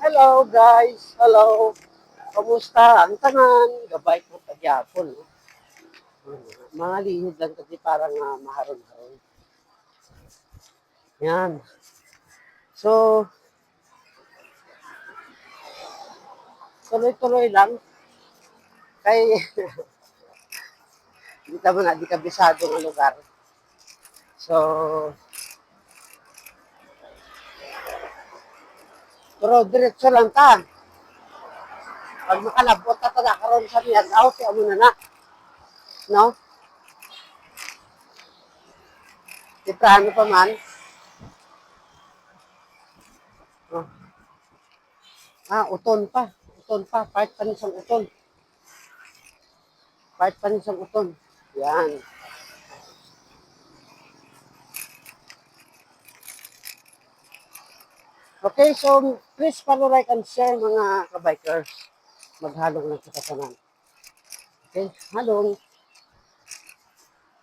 Hello guys, hello. Kamusta ang tanan? Gabay ko tagyapon. No? Mga lihid lang kasi parang maharon-haron. Yan. So, tuloy-tuloy lang. Kay, hindi ka na, di kabisado ng lugar. So, pero diretso lang ta. Pag makalabot ka talaga karon sa niyan, out, mo na. No? Iprano pa man. Oh. Uton pa. Uton pa. Part pa nisang uton. Part pa nisang uton. Yan. Okay, so please follow, like, and share mga kabikers. Maghalong lang sa kasanan. Okay, halong.